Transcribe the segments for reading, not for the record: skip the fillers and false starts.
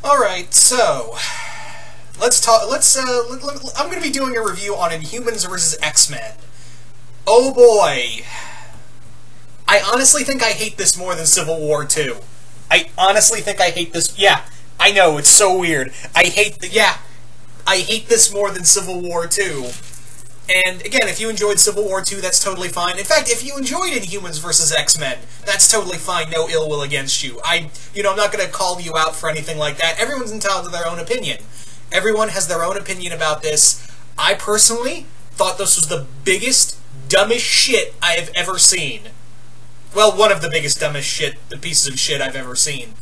Alright, so let's talk. I'm going to be doing a review on Inhumans vs. X-Men. Oh boy. I honestly think I hate this more than Civil War 2. I honestly think I hate this. Yeah, I know, it's so weird. I hate this more than Civil War 2. And again, if you enjoyed Civil War 2, that's totally fine. In fact, if you enjoyed Inhumans vs. X-Men, that's totally fine. No ill will against you. I'm not going to call you out for anything like that. Everyone's entitled to their own opinion. Everyone has their own opinion about this. I personally thought this was the biggest, dumbest shit I have ever seen. Well, one of the biggest, dumbest pieces of shit I've ever seen.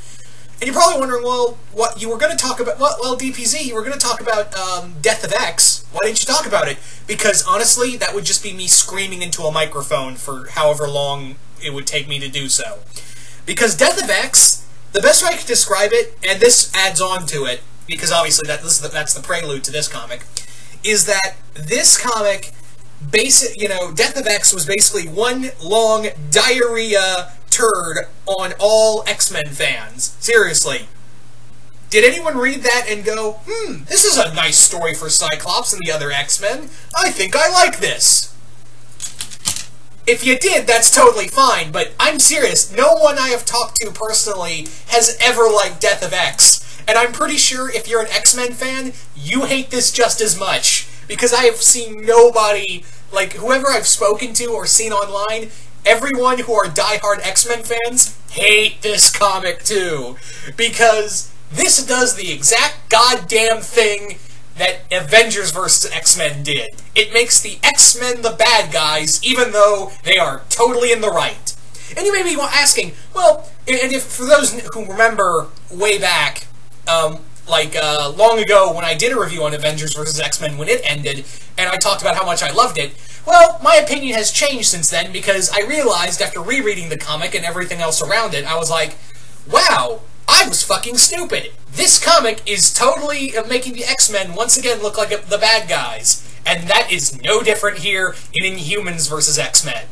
And you're probably wondering, well, what you were going to talk about? Well, DPZ, you were going to talk about Death of X. Why didn't you talk about it? Because honestly, that would just be me screaming into a microphone for however long it would take me to do so. Because Death of X, the best way I could describe it, and this adds on to it, because obviously that's the prelude to this comic, is that this comic, Death of X was basically one long diarrhea turd on all X-Men fans. Seriously. Did anyone read that and go, this is a nice story for Cyclops and the other X-Men. I think I like this. If you did, that's totally fine, but I'm serious. No one I have talked to personally has ever liked Death of X. And I'm pretty sure if you're an X-Men fan, you hate this just as much. Because I have seen nobody, like whoever I've spoken to or seen online, everyone who are diehard X-Men fans hate this comic too. Because this does the exact goddamn thing that Avengers vs. X-Men did. It makes the X-Men the bad guys, even though they are totally in the right. And you may be asking, well, and if for those who remember way back, long ago when I did a review on Avengers vs. X-Men when it ended, and I talked about how much I loved it, well, my opinion has changed since then, because I realized after rereading the comic and everything else around it, I was like, wow, I was fucking stupid. This comic is totally making the X-Men once again look like the bad guys. And that is no different here in Inhumans vs. X-Men.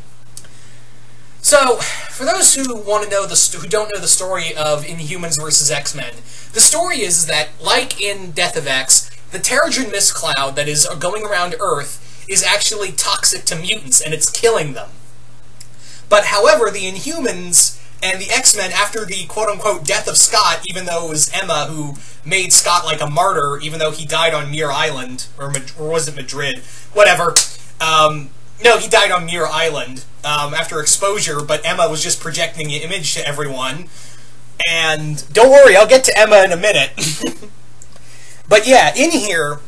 So, for those who want to know who don't know the story of Inhumans vs. X-Men, the story is that, like in Death of X, the Terrigen Mist cloud that is going around Earth is actually toxic to mutants, and it's killing them. But however, the Inhumans and the X-Men, after the quote-unquote death of Scott, even though it was Emma who made Scott like a martyr, even though he died on Muir Island, or was it Madrid? Whatever. No, he died on Muir Island after exposure, but Emma was just projecting the image to everyone. And don't worry, I'll get to Emma in a minute. But yeah, in here,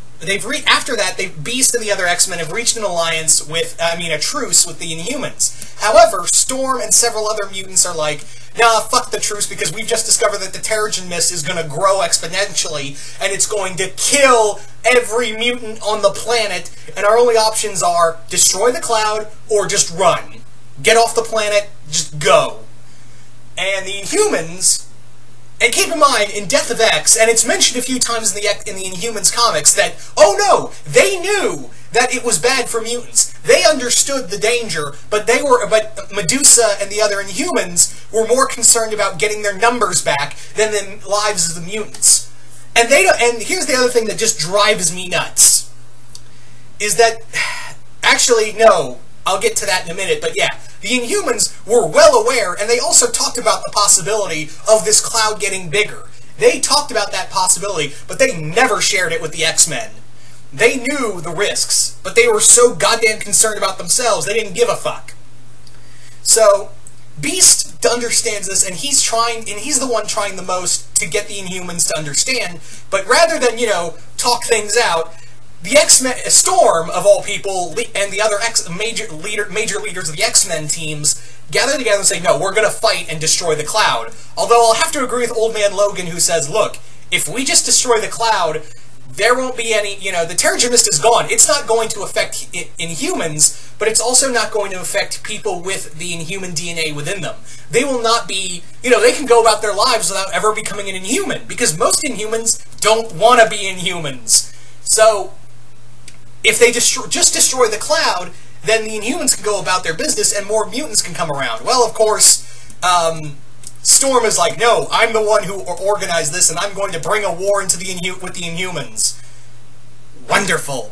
after that, Beast and the other X-Men have reached an alliance with, a truce with the Inhumans. However, Storm and several other mutants are like, nah, fuck the truce, because we've just discovered that the Terrigen Mist is going to grow exponentially, and it's going to kill every mutant on the planet, and our only options are destroy the cloud or just run. Get off the planet, just go. And the Inhumans... And keep in mind, in Death of X, and it's mentioned a few times in the Inhumans comics, that, oh no, they knew that it was bad for mutants. They understood the danger, but Medusa and the other Inhumans were more concerned about getting their numbers back than the lives of the mutants. And here's the other thing that just drives me nuts, is that, actually, no, I'll get to that in a minute, but yeah, the Inhumans were well aware, and they also talked about the possibility of this cloud getting bigger. They talked about that possibility, but they never shared it with the X-Men. They knew the risks, but they were so goddamn concerned about themselves, they didn't give a fuck. So, Beast understands this, and he's the one trying the most to get the Inhumans to understand, but rather than, talk things out, the X-Men, Storm, of all people, and the other major leaders of the X-Men teams gather together and say, no, we're going to fight and destroy the cloud. Although I'll have to agree with Old Man Logan, who says, look, if we just destroy the cloud, there won't be any, the Terrigen Mist is gone. It's not going to affect Inhumans, but it's also not going to affect people with the Inhuman DNA within them. They will not be, they can go about their lives without ever becoming an Inhuman, because most Inhumans don't want to be Inhumans. So, if they just destroy the cloud, then the Inhumans can go about their business and more mutants can come around. Well, of course, Storm is like, no, I'm the one who organized this, and I'm going to bring a war into with the Inhumans. Wonderful.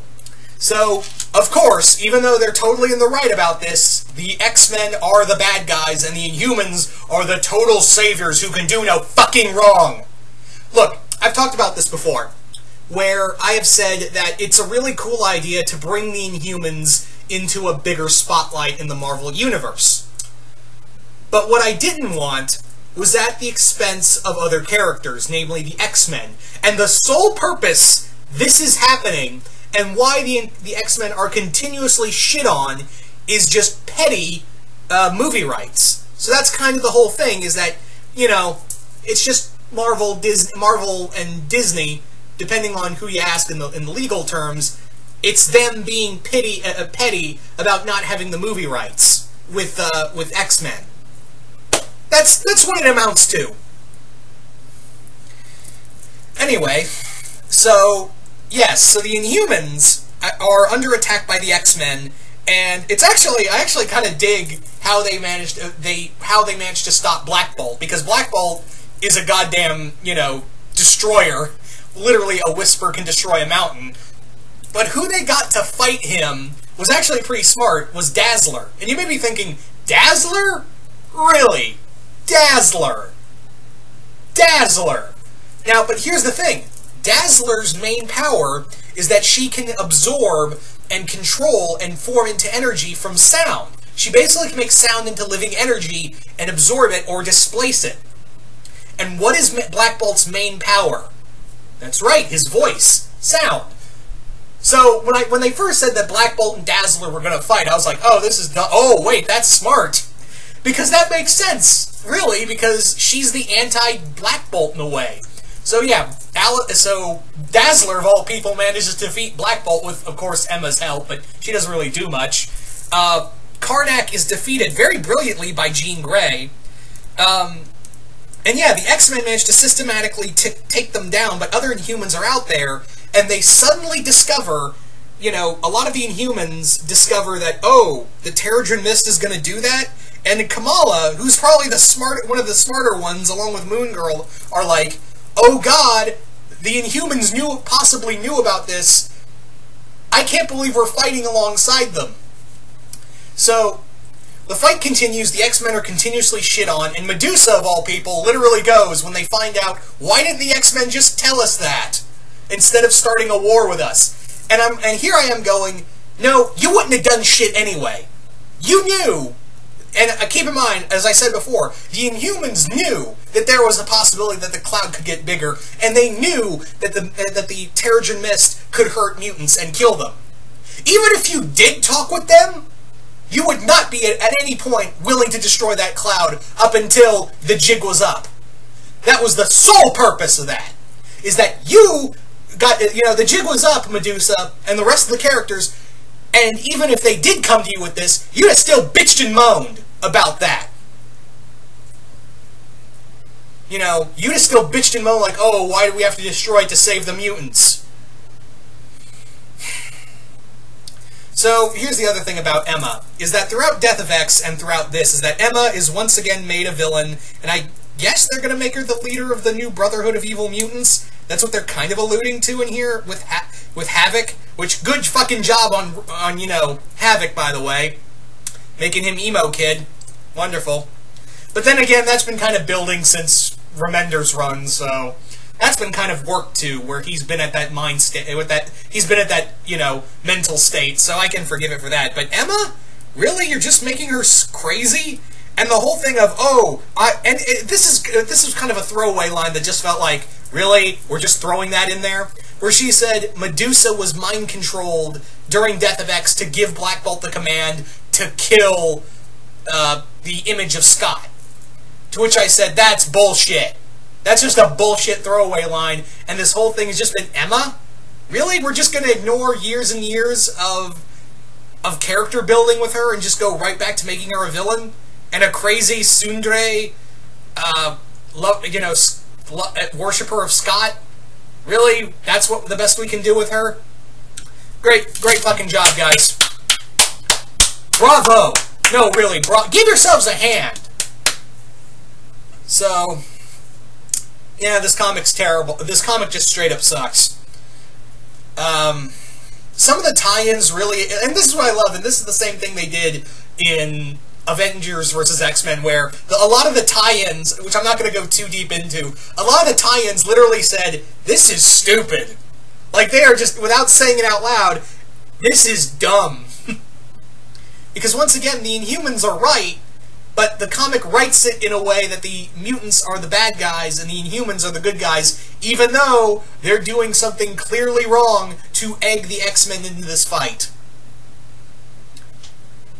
So, of course, even though they're totally in the right about this, the X-Men are the bad guys, and the Inhumans are the total saviors who can do no fucking wrong. Look, I've talked about this before, where I have said that it's a really cool idea to bring the Inhumans into a bigger spotlight in the Marvel Universe. But what I didn't want was at the expense of other characters, namely the X-Men. And the sole purpose this is happening, and why the X-Men are continuously shit on, is just petty movie rights. So that's kind of the whole thing, is that, you know, it's just Marvel and Disney, depending on who you ask in the legal terms, it's them being petty about not having the movie rights with X-Men. That's what it amounts to. Anyway, so yes, so the Inhumans are under attack by the X-Men, and it's actually I actually kind of dig how they managed to stop Black Bolt, because Black Bolt is a goddamn, you know, destroyer. Literally, a whisper can destroy a mountain. But who they got to fight him was actually pretty smart, was Dazzler. And you may be thinking, Dazzler? Really? Dazzler. Dazzler. Now, but here's the thing. Dazzler's main power is that she can absorb and control and form into energy from sound. She basically can make sound into living energy and absorb it or displace it. And what is Black Bolt's main power? That's right, his voice. Sound. So, when they first said that Black Bolt and Dazzler were going to fight, I was like, oh, this is... oh, wait, that's smart. Because that makes sense, really, because she's the anti-Black Bolt in a way. So, yeah, so Dazzler, of all people, manages to defeat Black Bolt with, of course, Emma's help, but she doesn't really do much. Karnak is defeated very brilliantly by Jean Grey. And yeah, the X-Men managed to systematically take them down, but other Inhumans are out there, and they suddenly discover, you know, a lot of the Inhumans discover that, oh, the Terrigen Mist is going to do that, and Kamala, who's probably one of the smarter ones, along with Moon Girl, are like, oh god, the Inhumans possibly knew about this. I can't believe we're fighting alongside them. So, the fight continues, the X-Men are continuously shit on, and Medusa, of all people, literally goes when they find out, why didn't the X-Men just tell us that, instead of starting a war with us? And here I am going, no, you wouldn't have done shit anyway. You knew, and keep in mind, as I said before, the Inhumans knew that there was a possibility that the cloud could get bigger, and they knew that the Terrigen Mist could hurt mutants and kill them. Even if you did talk with them, you would not be at any point willing to destroy that cloud up until the jig was up. That was the sole purpose of that. Is that you got, you know, the jig was up, Medusa, and the rest of the characters, and even if they did come to you with this, you'd have still bitched and moaned about that. You know, you'd have still bitched and moaned like, oh, why do we have to destroy it to save the mutants? So, here's the other thing about Emma, is that throughout Death of X and throughout this, is that Emma is once again made a villain, and I guess they're going to make her the leader of the new Brotherhood of Evil Mutants. That's what they're kind of alluding to in here with Havoc, which, good fucking job on, you know, Havoc, by the way. Making him emo kid. Wonderful. But then again, that's been kind of building since Remender's run, so... that's been kind of worked to, where he's been at that mind state, he's been at that, you know, mental state, so I can forgive it for that. But Emma? Really? You're just making her crazy? And the whole thing of, oh, this is kind of a throwaway line that just felt like, really? We're just throwing that in there? Where she said Medusa was mind-controlled during Death of X to give Black Bolt the command to kill the image of Scott. To which I said, that's bullshit. That's just a bullshit throwaway line, and this whole thing has just been Emma? Really? We're just going to ignore years and years of character building with her and just go right back to making her a villain? And a crazy tsundere, you know, worshipper of Scott? Really? That's what the best we can do with her? Great fucking job, guys. Bravo! No, really, give yourselves a hand. So, yeah, this comic's terrible. This comic just straight up sucks. Some of the tie-ins really, and this is what I love, and this is the same thing they did in Avengers vs. X-Men, where a lot of the tie-ins, which I'm not going to go too deep into, a lot of the tie-ins literally said, "This is stupid." Like, they are just, without saying it out loud, this is dumb. Because once again, the Inhumans are right, but the comic writes it in a way that the mutants are the bad guys and the Inhumans are the good guys, even though they're doing something clearly wrong to egg the X-Men into this fight.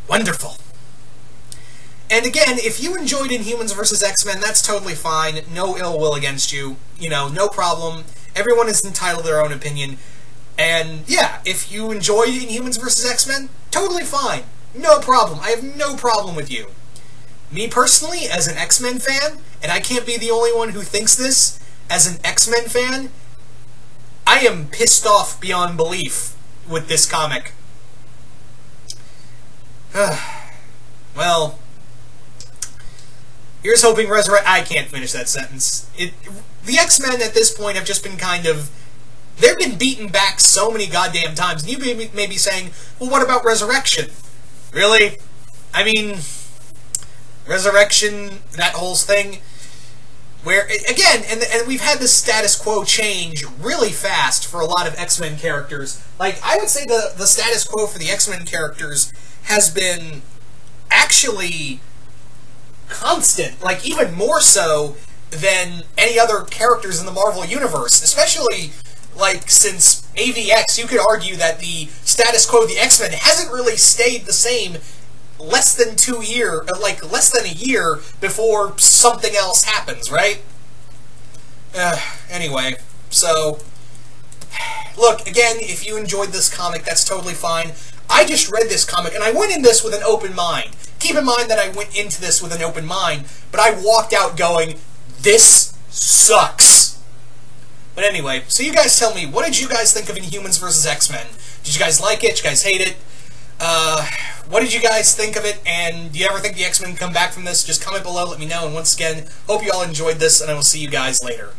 Wonderful. And again, if you enjoyed Inhumans vs. X-Men, that's totally fine. No ill will against you. You know, no problem. Everyone is entitled to their own opinion. And yeah, if you enjoyed Inhumans vs. X-Men, totally fine. No problem. I have no problem with you. Me personally, as an X-Men fan, and I can't be the only one who thinks this, as an X-Men fan, I am pissed off beyond belief with this comic. Well, here's hoping I can't finish that sentence. The X-Men at this point have just been kind of... They've been beaten back so many goddamn times. And you may be saying, well, what about Resurrection? Really? I mean... Resurrection, that whole thing, where, again, and we've had this status quo change really fast for a lot of X-Men characters. Like, I would say the status quo for the X-Men characters has been actually constant, like, even more so than any other characters in the Marvel Universe, especially, like, since AVX, you could argue that the status quo of the X-Men hasn't really stayed the same less than less than a year before something else happens, right? Anyway, so, look, again, if you enjoyed this comic, that's totally fine. I just read this comic, and I went in this with an open mind. Keep in mind that I went into this with an open mind, but I walked out going, this sucks. But anyway, so you guys tell me, what did you guys think of Inhumans vs. X-Men? Did you guys like it? Did you guys hate it? What did you guys think of it, and do you ever think the X-Men come back from this? Just comment below, let me know, and once again, hope you all enjoyed this, and I will see you guys later.